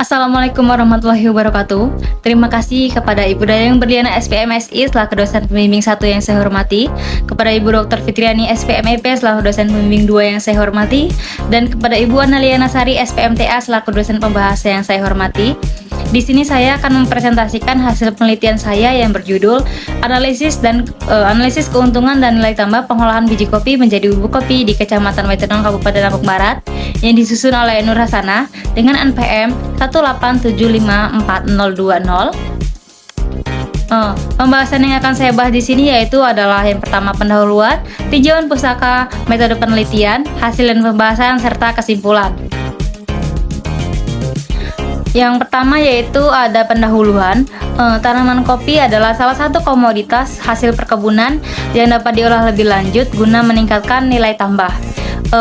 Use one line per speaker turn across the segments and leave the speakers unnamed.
Assalamualaikum warahmatullahi wabarakatuh. Terima kasih kepada Ibu Dayang Berliana SPMSI selaku dosen pembimbing 1 yang saya hormati, kepada Ibu Dr. Fitriani SPMEP selaku dosen pembimbing 2 yang saya hormati, dan kepada Ibu Analia Nasari SPMTA selaku dosen pembahasa yang saya hormati. Di sini saya akan mempresentasikan hasil penelitian saya yang berjudul analisis keuntungan dan nilai tambah pengolahan biji kopi menjadi bubuk kopi di Kecamatan Waitenong, Kabupaten Lampung Barat, yang disusun oleh Nur Hasanah dengan NPM 1875420. Pembahasan yang akan saya bahas di sini yaitu adalah yang pertama pendahuluan, tinjauan pustaka, metode penelitian, hasil dan pembahasan serta kesimpulan. Yang pertama yaitu ada pendahuluan. Tanaman kopi adalah salah satu komoditas hasil perkebunan yang dapat diolah lebih lanjut guna meningkatkan nilai tambah.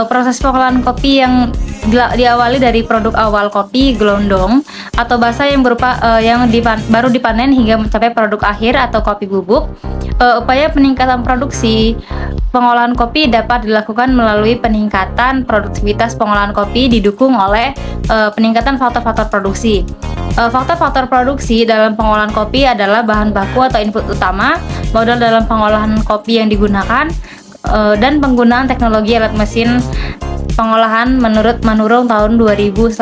Proses pengolahan kopi yang diawali dari produk awal kopi gelondong atau basah yang berupa baru dipanen hingga mencapai produk akhir atau kopi bubuk. Upaya peningkatan produksi pengolahan kopi dapat dilakukan melalui peningkatan produktivitas pengolahan kopi didukung oleh peningkatan faktor-faktor produksi. Faktor-faktor produksi dalam pengolahan kopi adalah bahan baku atau input utama, modal dalam pengolahan kopi yang digunakan, dan penggunaan teknologi alat mesin pengolahan menurut Manurung tahun 2018.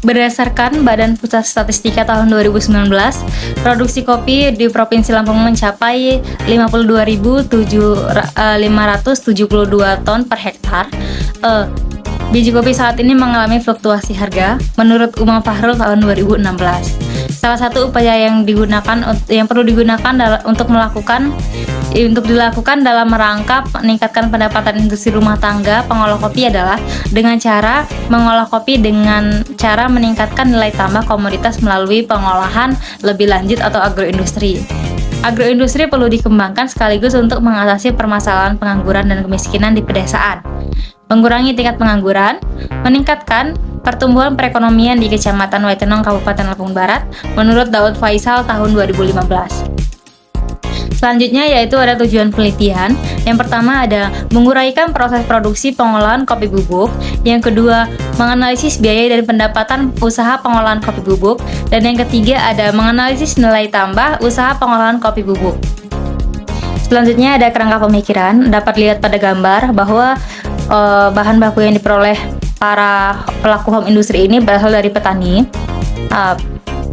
Berdasarkan Badan Pusat Statistika tahun 2019, produksi kopi di Provinsi Lampung mencapai 52.572 ton per hektar. Biji kopi saat ini mengalami fluktuasi harga menurut Umam Fahrul tahun 2016. Salah satu upaya yang perlu digunakan untuk dilakukan dalam rangka meningkatkan pendapatan industri rumah tangga pengolah kopi adalah dengan cara mengolah kopi dengan cara meningkatkan nilai tambah komoditas melalui pengolahan lebih lanjut atau agroindustri. Agroindustri perlu dikembangkan sekaligus untuk mengatasi permasalahan pengangguran dan kemiskinan di pedesaan, mengurangi tingkat pengangguran, meningkatkan pertumbuhan perekonomian di Kecamatan Waitenong, Kabupaten Lampung Barat, menurut Daud Faisal tahun 2015. Selanjutnya yaitu ada tujuan penelitian. Yang pertama ada menguraikan proses produksi pengolahan kopi bubuk. Yang kedua, menganalisis biaya dan pendapatan usaha pengolahan kopi bubuk. Dan yang ketiga ada menganalisis nilai tambah usaha pengolahan kopi bubuk. Selanjutnya ada kerangka pemikiran. Dapat lihat pada gambar bahwa bahan baku yang diperoleh para pelaku home industri ini berasal dari petani.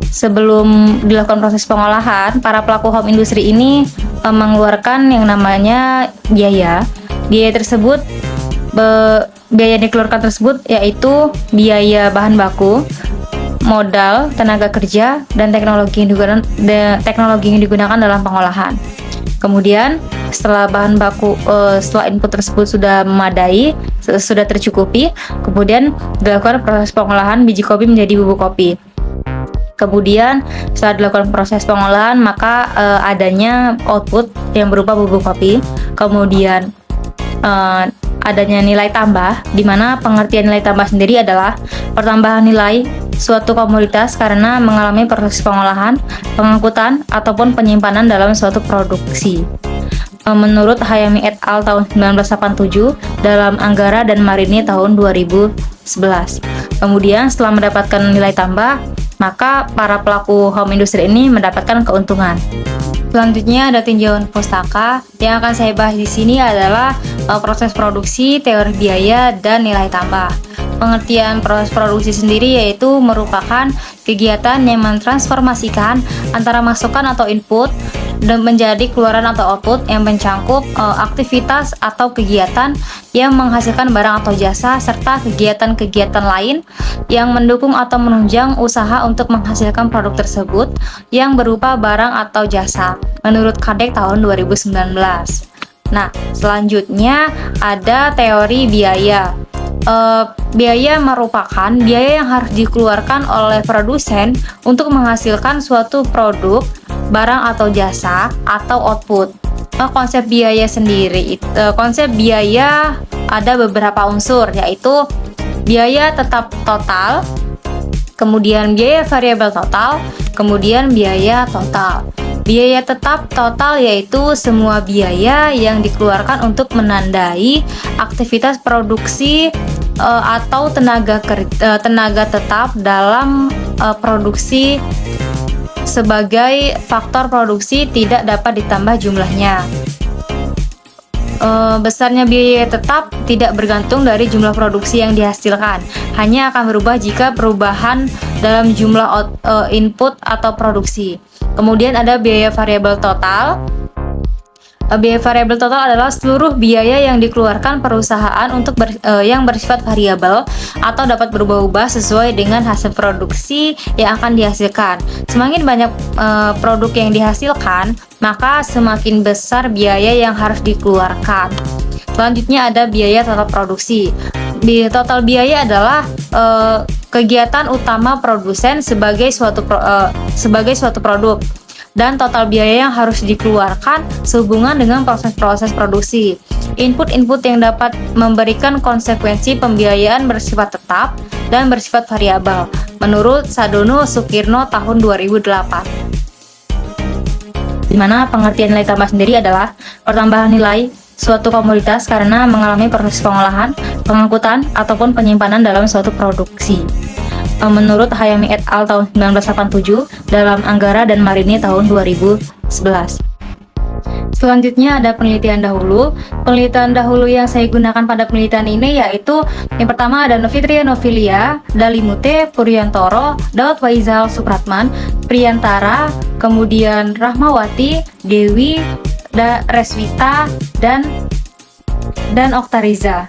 Sebelum dilakukan proses pengolahan, para pelaku home industri ini mengeluarkan yang namanya biaya. Biaya yang dikeluarkan tersebut yaitu biaya bahan baku, modal, tenaga kerja, dan teknologi yang digunakan dalam pengolahan. Kemudian setelah input tersebut sudah memadai, sudah tercukupi, kemudian dilakukan proses pengolahan biji kopi menjadi bubuk kopi. Kemudian setelah dilakukan proses pengolahan maka adanya output yang berupa bubuk kopi. Kemudian adanya nilai tambah, di mana pengertian nilai tambah sendiri adalah pertambahan nilai suatu komoditas karena mengalami proses pengolahan, pengangkutan, ataupun penyimpanan dalam suatu produksi. Menurut Hayami et al. Tahun 1987 dalam Anggara dan Marini tahun 2011. Kemudian setelah mendapatkan nilai tambah, maka para pelaku home industri ini mendapatkan keuntungan. Selanjutnya ada tinjauan pustaka. Yang akan saya bahas di sini adalah proses produksi, teori biaya, dan nilai tambah. Pengertian proses produksi sendiri yaitu merupakan kegiatan yang mentransformasikan antara masukan atau input dan menjadi keluaran atau output yang mencangkup aktivitas atau kegiatan yang menghasilkan barang atau jasa serta kegiatan-kegiatan lain yang mendukung atau menunjang usaha untuk menghasilkan produk tersebut yang berupa barang atau jasa menurut Kadek tahun 2019. Nah, selanjutnya ada teori biaya. Biaya merupakan biaya yang harus dikeluarkan oleh produsen untuk menghasilkan suatu produk, barang atau jasa atau output. Konsep biaya ada beberapa unsur, yaitu biaya tetap total, kemudian biaya variabel total, kemudian biaya total. Biaya tetap total yaitu semua biaya yang dikeluarkan untuk menandai aktivitas produksi atau tenaga tetap dalam produksi sebagai faktor produksi tidak dapat ditambah jumlahnya. Besarnya biaya tetap tidak bergantung dari jumlah produksi yang dihasilkan, hanya akan berubah jika perubahan dalam jumlah input atau produksi. Kemudian ada biaya variabel total. Biaya variabel total adalah seluruh biaya yang dikeluarkan perusahaan yang bersifat variabel atau dapat berubah-ubah sesuai dengan hasil produksi yang akan dihasilkan. Semakin banyak produk yang dihasilkan, maka semakin besar biaya yang harus dikeluarkan. Selanjutnya ada biaya total produksi. Total biaya adalah kegiatan utama produsen sebagai suatu produk, dan total biaya yang harus dikeluarkan sehubungan dengan proses-proses produksi. Input-input yang dapat memberikan konsekuensi pembiayaan bersifat tetap dan bersifat variabel, menurut Sadono Sukirno tahun 2008. Di mana pengertian nilai tambah sendiri adalah pertambahan nilai suatu komoditas karena mengalami proses pengolahan, pengangkutan, ataupun penyimpanan dalam suatu produksi. Menurut Hayami et al. Tahun 1987 dalam Anggara dan Marini tahun 2011. Selanjutnya ada penelitian dahulu. Penelitian dahulu yang saya gunakan pada penelitian ini yaitu yang pertama ada Novitria Novilia, Dalimute, Puryantoro, Daud Faizal Supratman, Priyantara, kemudian Rahmawati, Dewi, Reswita, dan Oktariza.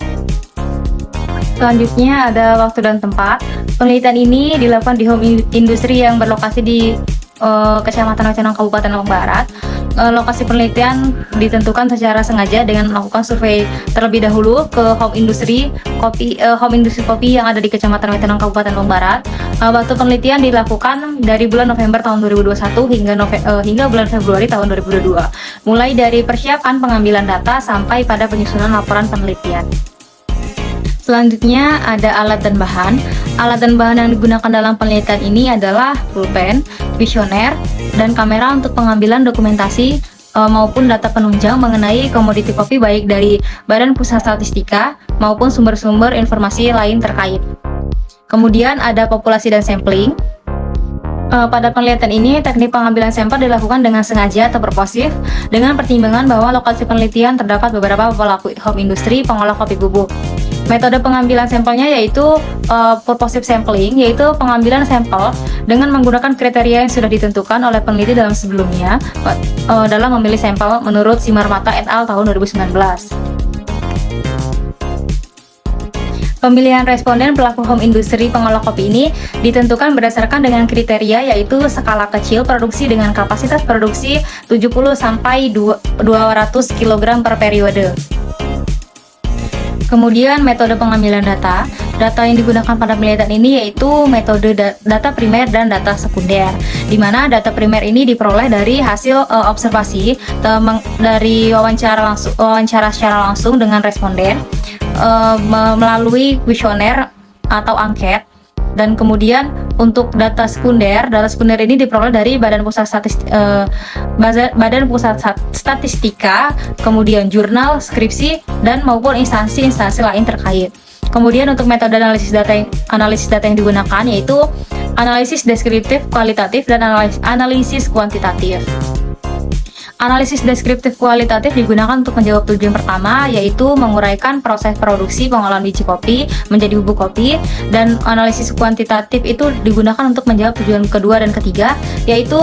Selanjutnya ada waktu dan tempat. Penelitian ini dilakukan di home industri yang berlokasi di Kecamatan Waitenong, Kabupaten Lombok Barat. Lokasi penelitian ditentukan secara sengaja dengan melakukan survei terlebih dahulu ke home industri kopi yang ada di Kecamatan Waitenong, Kabupaten Lombok Barat. Waktu penelitian dilakukan dari bulan November tahun 2021 hingga bulan Februari tahun 2022. Mulai dari persiapan pengambilan data sampai pada penyusunan laporan penelitian. Selanjutnya ada alat dan bahan. Alat dan bahan yang digunakan dalam penelitian ini adalah pulpen, visioner, dan kamera untuk pengambilan dokumentasi maupun data penunjang mengenai komoditi kopi baik dari Badan Pusat Statistika maupun sumber-sumber informasi lain terkait. Kemudian ada populasi dan sampling. Pada penelitian ini, teknik pengambilan sampel dilakukan dengan sengaja atau purposif dengan pertimbangan bahwa lokasi penelitian terdapat beberapa pelaku home industri pengolah kopi bubuk. Metode pengambilan sampelnya yaitu purposive sampling, yaitu pengambilan sampel dengan menggunakan kriteria yang sudah ditentukan oleh peneliti dalam sebelumnya dalam memilih sampel menurut Simarmata et al. Tahun 2019. Pemilihan responden pelaku home industri pengolah kopi ini ditentukan berdasarkan dengan kriteria yaitu skala kecil produksi dengan kapasitas produksi 70 sampai 200 kg per periode. Kemudian metode pengambilan data. Data yang digunakan pada penelitian ini yaitu metode data primer dan data sekunder, di mana data primer ini diperoleh dari hasil observasi dari wawancara secara langsung dengan responden melalui kuesioner atau angket. Dan kemudian untuk data sekunder ini diperoleh dari Badan Pusat Statistika, kemudian jurnal, skripsi, dan maupun instansi-instansi lain terkait. Kemudian untuk metode analisis data yang digunakan yaitu analisis deskriptif kualitatif dan analisis kuantitatif. Analisis deskriptif kualitatif digunakan untuk menjawab tujuan pertama, yaitu menguraikan proses produksi pengolahan biji kopi menjadi bubuk kopi, dan analisis kuantitatif itu digunakan untuk menjawab tujuan kedua dan ketiga, yaitu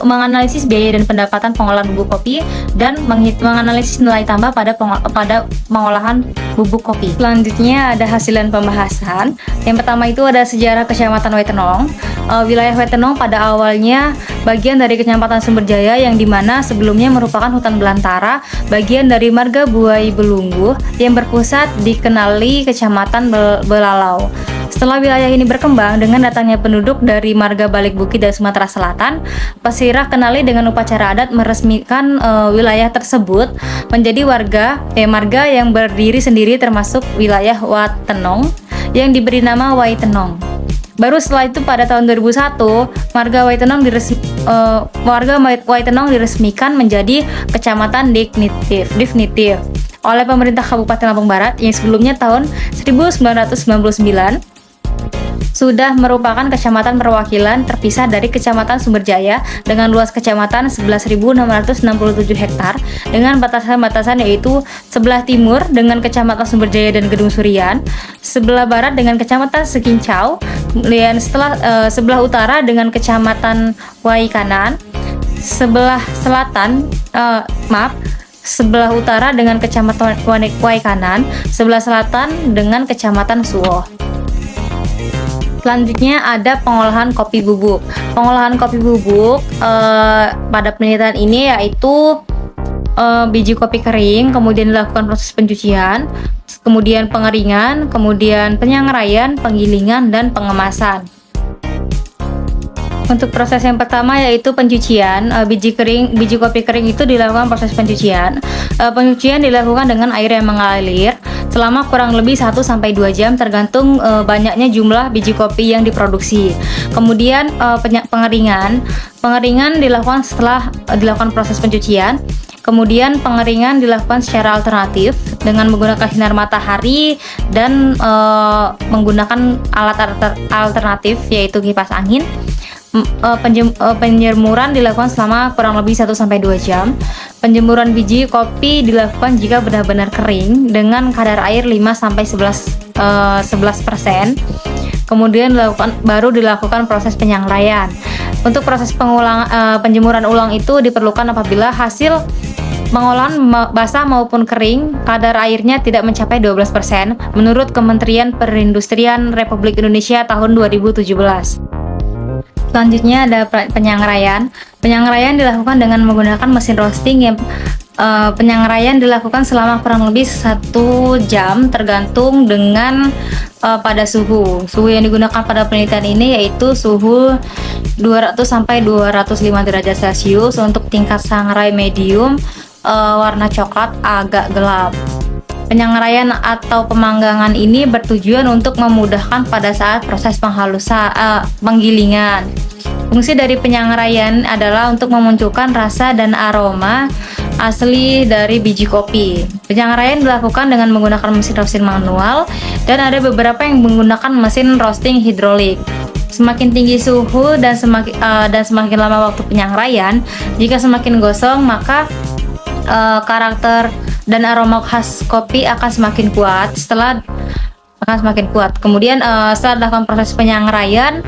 menganalisis biaya dan pendapatan pengolahan bubuk kopi dan menganalisis nilai tambah pada pengolahan bubuk kopi. Selanjutnya ada hasil dan pembahasan. Yang pertama itu ada sejarah Kecamatan Waitenong. Wilayah Waitenong pada awalnya bagian dari Kecamatan Sumberjaya yang dimana sebelumnya merupakan hutan belantara, bagian dari Marga Buai Belunggu yang berpusat dikenali Kecamatan Belalau. Setelah wilayah ini berkembang dengan datangnya penduduk dari Marga Balik Bukit dan Sumatera Selatan, Pesirah Kenali dengan upacara adat meresmikan wilayah tersebut menjadi marga yang berdiri sendiri termasuk wilayah Waitenong yang diberi nama Waitenong. Baru setelah itu pada tahun 2001, Marga Waitenong diresmikan menjadi kecamatan definitif. oleh pemerintah Kabupaten Lampung Barat yang sebelumnya tahun 1999 sudah merupakan kecamatan perwakilan terpisah dari Kecamatan Sumberjaya dengan luas kecamatan 11.667 hektar dengan batasan-batasan yaitu sebelah timur dengan Kecamatan Sumberjaya dan Gedung Surian, sebelah barat dengan Kecamatan Sekincau, kemudian sebelah utara dengan Kecamatan Waikanan, sebelah utara dengan Kecamatan Waikanan, sebelah selatan dengan Kecamatan Suwoh. Selanjutnya ada pengolahan kopi bubuk. Pengolahan kopi bubuk pada penelitian ini yaitu biji kopi kering, kemudian dilakukan proses pencucian, kemudian pengeringan, kemudian penyangraian, penggilingan, dan pengemasan. Untuk proses yang pertama yaitu pencucian, biji kopi kering itu dilakukan proses pencucian. Pencucian dilakukan dengan air yang mengalir selama kurang lebih 1-2 jam tergantung banyaknya jumlah biji kopi yang diproduksi. Kemudian pengeringan dilakukan setelah dilakukan proses pencucian. Kemudian pengeringan dilakukan secara alternatif dengan menggunakan sinar matahari dan menggunakan alat alternatif yaitu kipas angin. Penjemuran dilakukan selama kurang lebih 1-2 jam. Penjemuran biji kopi dilakukan jika benar-benar kering dengan kadar air 5-11%. Kemudian baru dilakukan proses penyangraian. Untuk proses penjemuran ulang itu diperlukan apabila hasil pengolahan basah maupun kering kadar airnya tidak mencapai 12% menurut Kementerian Perindustrian Republik Indonesia tahun 2017. Selanjutnya ada penyangraian. Penyangraian dilakukan dengan menggunakan mesin roasting yang penyangraian dilakukan selama kurang lebih 1 jam tergantung dengan pada suhu. Suhu yang digunakan pada penelitian ini yaitu suhu 200-205 derajat Celcius untuk tingkat sangrai medium, warna coklat agak gelap. Penyangraian atau pemanggangan ini bertujuan untuk memudahkan pada saat proses penggilingan. Fungsi dari penyangraian adalah untuk memunculkan rasa dan aroma asli dari biji kopi. Penyangraian dilakukan dengan menggunakan mesin roasting manual dan ada beberapa yang menggunakan mesin roasting hidrolik. Semakin tinggi suhu dan semakin lama waktu penyangraian, jika semakin gosong maka karakter dan aroma khas kopi akan semakin kuat. Kemudian setelah dilakukan proses penyangraian,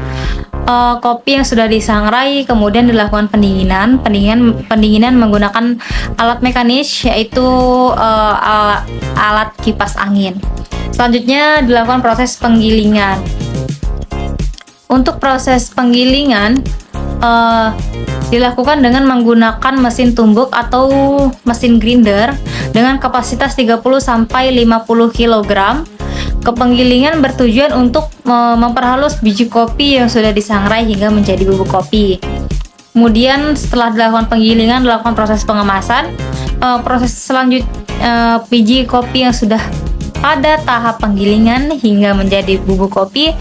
kopi yang sudah disangrai kemudian dilakukan pendinginan menggunakan alat mekanis yaitu alat kipas angin. Selanjutnya dilakukan proses penggilingan. Untuk proses penggilingan dilakukan dengan menggunakan mesin tumbuk atau mesin grinder dengan kapasitas 30-50 kg. Penggilingan bertujuan untuk memperhalus biji kopi yang sudah disangrai hingga menjadi bubuk kopi. Kemudian setelah dilakukan penggilingan, dilakukan proses pengemasan. Proses selanjutnya biji kopi yang sudah pada tahap penggilingan hingga menjadi bubuk kopi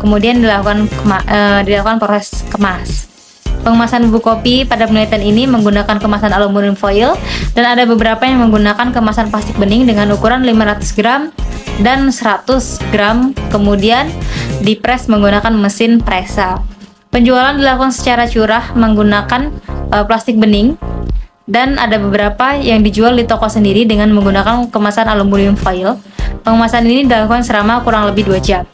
kemudian dilakukan proses kemas. Pengemasan bubuk kopi pada penelitian ini menggunakan kemasan aluminium foil dan ada beberapa yang menggunakan kemasan plastik bening dengan ukuran 500 gram dan 100 gram, kemudian dipres menggunakan mesin presa. Penjualan dilakukan secara curah menggunakan plastik bening dan ada beberapa yang dijual di toko sendiri dengan menggunakan kemasan aluminium foil. Pengemasan ini dilakukan selama kurang lebih 2 jam.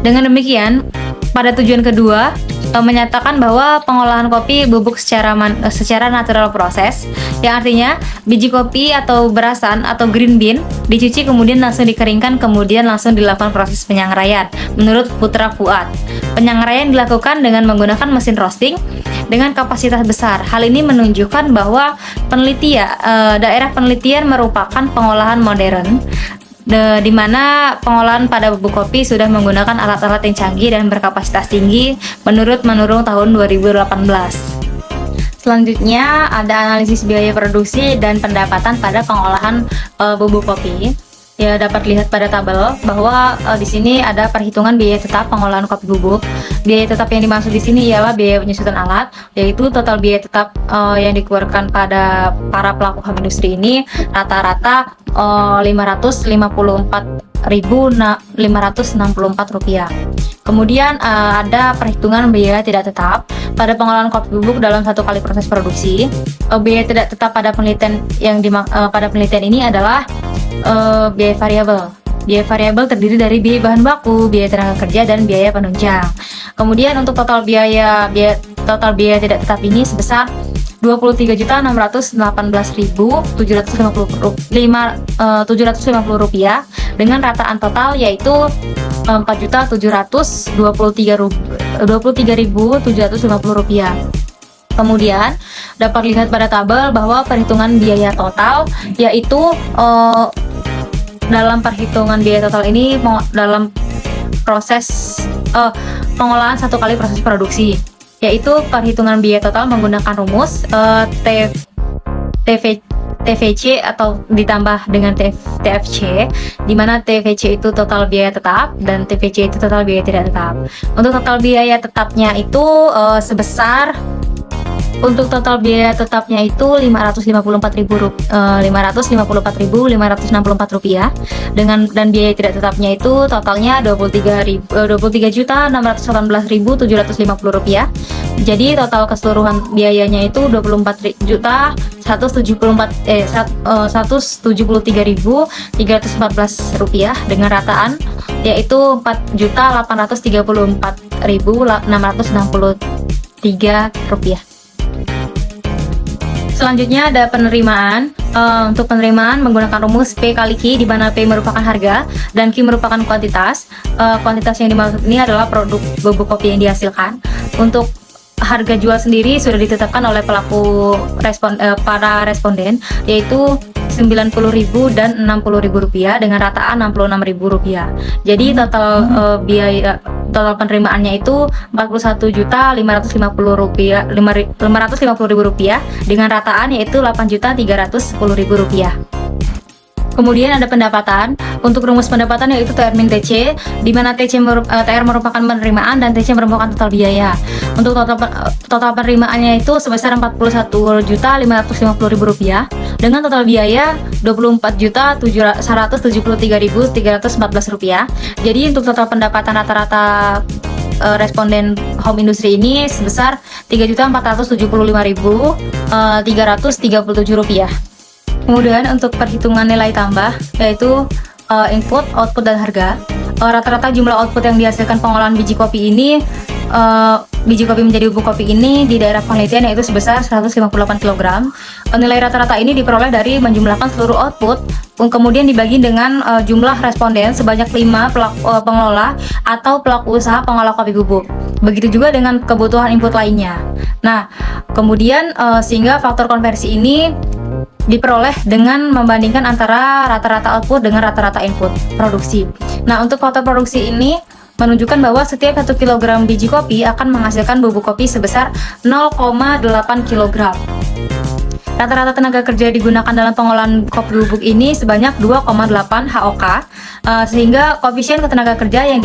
Dengan demikian, pada tujuan kedua menyatakan bahwa pengolahan kopi bubuk secara natural proses, yang artinya biji kopi atau berasan atau green bean dicuci kemudian langsung dikeringkan kemudian langsung dilakukan proses penyangraian. Menurut Putra Fuad, penyangraian dilakukan dengan menggunakan mesin roasting dengan kapasitas besar. Hal ini menunjukkan bahwa daerah penelitian merupakan pengolahan modern di mana pengolahan pada bubuk kopi sudah menggunakan alat-alat yang canggih dan berkapasitas tinggi menurut Manurung tahun 2018. Selanjutnya ada analisis biaya produksi dan pendapatan pada pengolahan bubuk kopi. Ya, dapat lihat pada tabel bahwa di sini ada perhitungan biaya tetap pengolahan kopi bubuk. Biaya tetap yang dimaksud di sini ialah biaya penyusutan alat, yaitu total biaya tetap yang dikeluarkan pada para pelaku home industri ini rata-rata Rp564.564. Kemudian ada perhitungan biaya tidak tetap pada pengolahan kopi bubuk dalam satu kali proses produksi. Biaya tidak tetap pada penelitian pada penelitian ini adalah biaya variabel. Biaya variabel terdiri dari biaya bahan baku, biaya tenaga kerja, dan biaya penunjang. Kemudian untuk total biaya tidak tetap ini sebesar Rp23.618.750 dengan rataan total yaitu Rp4.723.750. Kemudian dapat lihat pada tabel bahwa perhitungan biaya total yaitu dalam perhitungan biaya total ini dalam proses pengolahan satu kali proses produksi, yaitu perhitungan biaya total menggunakan rumus TVC atau ditambah dengan TFC, di mana TVC itu total biaya tetap dan TVC itu total biaya tidak tetap. Untuk total biaya tetapnya itu sebesar Untuk total biaya tetapnya itu Rp554.564 dan biaya tidak tetapnya itu totalnya Rp23.618.750. Jadi total keseluruhan biayanya itu Rp24.173.314 dengan rataan yaitu Rp4.834.663. Selanjutnya ada penerimaan. Untuk penerimaan menggunakan rumus P kali Q, di mana P merupakan harga dan Q merupakan kuantitas. Kuantitas yang dimaksud ini adalah produk bubuk kopi yang dihasilkan. Untuk harga jual sendiri sudah ditetapkan oleh para responden, yaitu Rp90.000 dan Rp60.000 dengan rataan Rp66.000. Jadi total penerimaannya itu Rp41.550.000 dengan rataan yaitu Rp8.310.000. Kemudian ada pendapatan. Untuk rumus pendapatan yaitu TR-TC, di mana TR merupakan penerimaan dan TC merupakan total biaya. Untuk total penerimaannya itu sebesar Rp41.550.000 dengan total biaya Rp24.173.314. Jadi untuk total pendapatan rata-rata responden home industry ini sebesar Rp3.475.337. Kemudian untuk perhitungan nilai tambah yaitu input, output, dan harga. Rata-rata jumlah output yang dihasilkan pengolahan biji kopi menjadi bubuk kopi ini di daerah penelitian yaitu sebesar 158 kg. Nilai rata-rata ini diperoleh dari menjumlahkan seluruh output, kemudian dibagi dengan jumlah responden sebanyak 5 pengelola atau pelaku usaha pengolah kopi bubuk. Begitu juga dengan kebutuhan input lainnya. Nah, kemudian sehingga faktor konversi ini diperoleh dengan membandingkan antara rata-rata output dengan rata-rata input produksi. Nah, untuk faktor produksi ini menunjukkan bahwa setiap 1 kg biji kopi akan menghasilkan bubuk kopi sebesar 0,8 kg. Rata-rata tenaga kerja digunakan dalam pengolahan kopi bubuk ini sebanyak 2,8 HOK, sehingga koefisien ketenaga kerja yang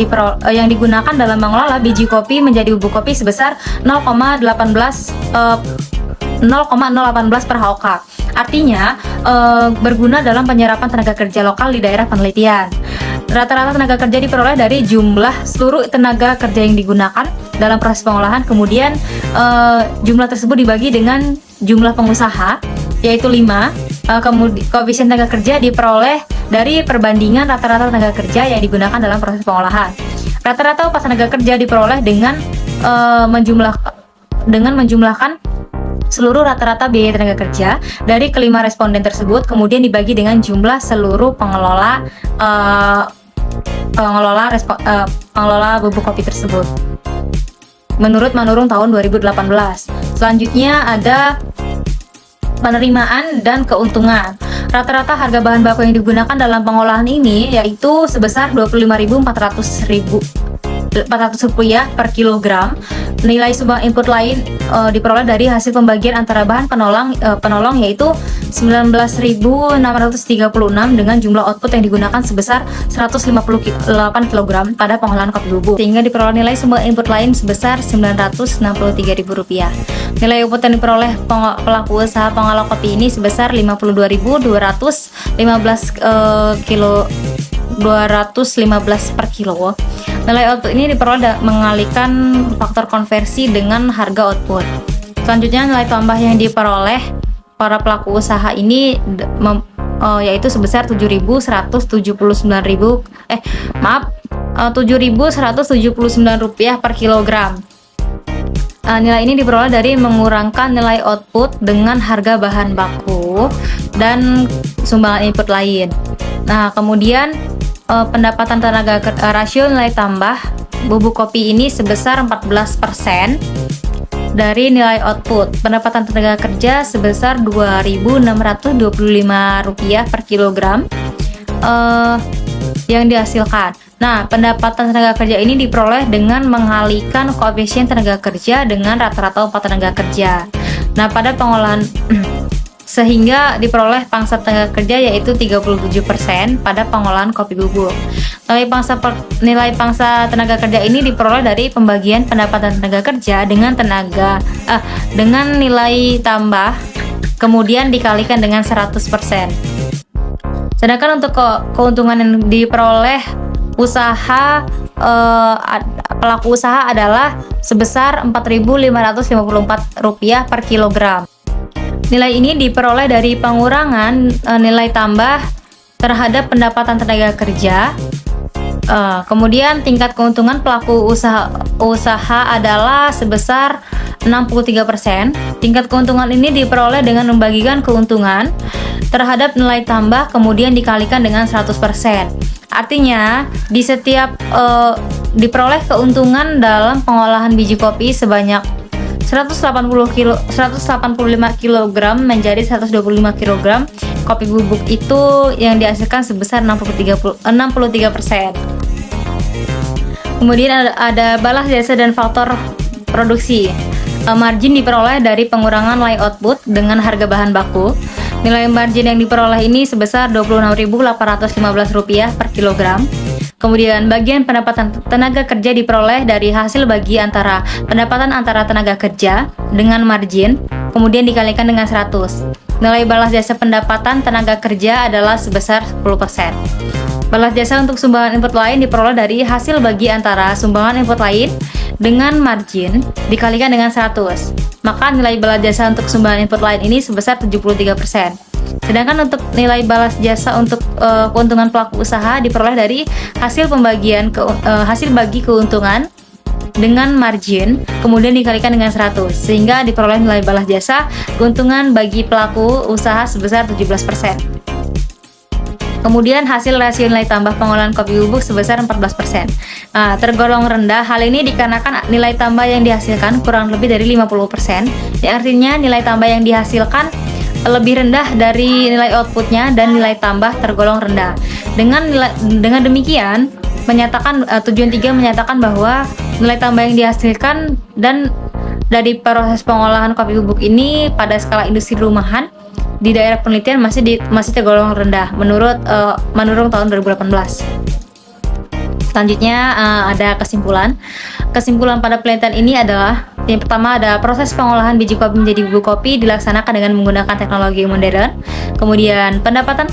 digunakan dalam mengolah biji kopi menjadi bubuk kopi sebesar 0,018 per HOK. Artinya berguna dalam penyerapan tenaga kerja lokal di daerah penelitian. Rata-rata tenaga kerja diperoleh dari jumlah seluruh tenaga kerja yang digunakan dalam proses pengolahan. Kemudian jumlah tersebut dibagi dengan jumlah pengusaha yaitu 5. Kemudian koefisien tenaga kerja diperoleh dari perbandingan rata-rata tenaga kerja yang digunakan dalam proses pengolahan. Rata-rata upah tenaga kerja diperoleh dengan menjumlahkan seluruh rata-rata biaya tenaga kerja dari kelima responden tersebut, kemudian dibagi dengan jumlah seluruh pengelola bubuk kopi tersebut menurut Manurung tahun 2018. Selanjutnya ada penerimaan dan keuntungan. Rata-rata harga bahan baku yang digunakan dalam pengolahan ini yaitu sebesar Rp25.400 Rp400 per kilogram. Nilai sumbang input lain diperoleh dari hasil pembagian antara bahan penolong yaitu 19.636 dengan jumlah output yang digunakan sebesar 158 kg pada pengolahan kopi bubuk, sehingga diperoleh nilai sumbang input lain sebesar Rp963.000. Nilai output yang diperoleh pelaku usaha pengolah kopi ini sebesar 215 per kilo. Nilai output ini diperoleh mengalihkan faktor konversi dengan harga output. Selanjutnya, nilai tambah yang diperoleh para pelaku usaha ini yaitu sebesar Rp7.179 per kilogram. Nilai ini diperoleh dari mengurangkan nilai output dengan harga bahan baku dan sumbangan input lain. Nah, kemudian pendapatan tenaga rasio nilai tambah bubuk kopi ini sebesar 14% dari nilai output. Pendapatan tenaga kerja sebesar Rp2.625 per kilogram yang dihasilkan. Nah, pendapatan tenaga kerja ini diperoleh dengan mengalihkan koefisien tenaga kerja dengan rata-rata upah tenaga kerja. Nah, pada pengolahan sehingga diperoleh pangsa tenaga kerja yaitu 37% pada pengolahan kopi bubuk. Nilai pangsa tenaga kerja ini diperoleh dari pembagian pendapatan tenaga kerja dengan nilai tambah kemudian dikalikan dengan 100%. Sedangkan untuk keuntungan yang diperoleh pelaku usaha adalah sebesar Rp4.554 per kilogram. Nilai ini diperoleh dari pengurangan nilai tambah terhadap pendapatan tenaga kerja. Kemudian tingkat keuntungan pelaku usaha adalah sebesar 63%. Tingkat keuntungan ini diperoleh dengan membagikan keuntungan terhadap nilai tambah kemudian dikalikan dengan 100%. Artinya, di setiap diperoleh keuntungan dalam pengolahan biji kopi sebanyak 185 kg menjadi 125 kg kopi bubuk itu yang dihasilkan sebesar 63%. Kemudian ada balas jasa dan faktor produksi. Margin diperoleh dari pengurangan nilai output dengan harga bahan baku. Nilai margin yang diperoleh ini sebesar Rp26.815 per kilogram. Kemudian bagian pendapatan tenaga kerja diperoleh dari hasil bagi antara pendapatan antara tenaga kerja dengan margin, kemudian dikalikan dengan 100. Nilai balas jasa pendapatan tenaga kerja adalah sebesar 10%. Balas jasa untuk sumbangan input lain diperoleh dari hasil bagi antara sumbangan input lain dengan margin dikalikan dengan 100. Maka nilai balas jasa untuk sumbangan input lain ini sebesar 73%. Sedangkan untuk nilai balas jasa untuk keuntungan pelaku usaha diperoleh dari hasil bagi keuntungan dengan margin kemudian dikalikan dengan 100 sehingga diperoleh nilai balas jasa keuntungan bagi pelaku usaha sebesar 17%. Kemudian hasil rasio nilai tambah pengolahan kopi bubuk sebesar 14%. Tergolong rendah. Hal ini dikarenakan nilai tambah yang dihasilkan kurang lebih dari 50%. Artinya nilai tambah yang dihasilkan lebih rendah dari nilai outputnya dan nilai tambah tergolong rendah. Dengan demikian, tujuan 3 menyatakan bahwa nilai tambah yang dihasilkan dan dari proses pengolahan kopi bubuk ini pada skala industri rumahan di daerah penelitian masih tergolong rendah menurut tahun 2018. Selanjutnya ada kesimpulan. Kesimpulan pada penelitian ini adalah yang pertama ada proses pengolahan biji kopi menjadi bubuk kopi dilaksanakan dengan menggunakan teknologi modern. Kemudian pendapatan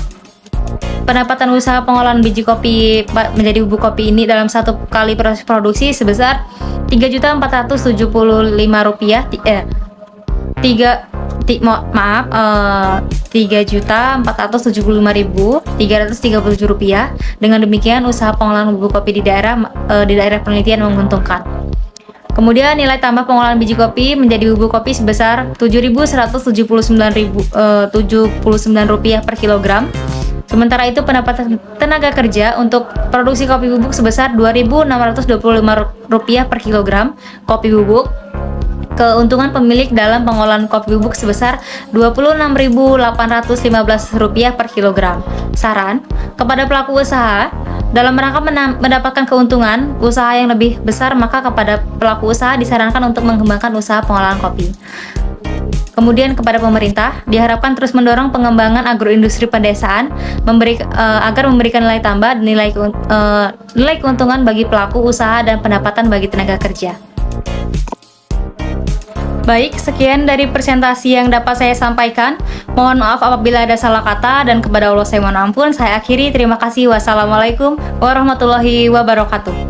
usaha pengolahan biji kopi menjadi bubuk kopi ini dalam satu kali proses produksi sebesar Rp3.475.337 Dengan demikian usaha pengolahan bubuk kopi di daerah penelitian menguntungkan. Kemudian nilai tambah pengolahan biji kopi menjadi bubuk kopi sebesar Rp7.179 per kilogram. Sementara itu pendapatan tenaga kerja untuk produksi kopi bubuk sebesar Rp2.625 per kilogram kopi bubuk. Keuntungan pemilik dalam pengolahan kopi bubuk sebesar Rp26.815 per kilogram. Saran kepada pelaku usaha, Dalam rangka mendapatkan keuntungan usaha yang lebih besar, maka kepada pelaku usaha disarankan untuk mengembangkan usaha pengolahan kopi. Kemudian kepada pemerintah diharapkan terus mendorong pengembangan agroindustri pedesaan agar memberikan nilai tambah dan nilai keuntungan bagi pelaku usaha dan pendapatan bagi tenaga kerja. Baik, sekian dari presentasi yang dapat saya sampaikan. Mohon maaf apabila ada salah kata, dan kepada Allah saya mohon ampun. Saya akhiri, terima kasih. Wassalamualaikum warahmatullahi wabarakatuh.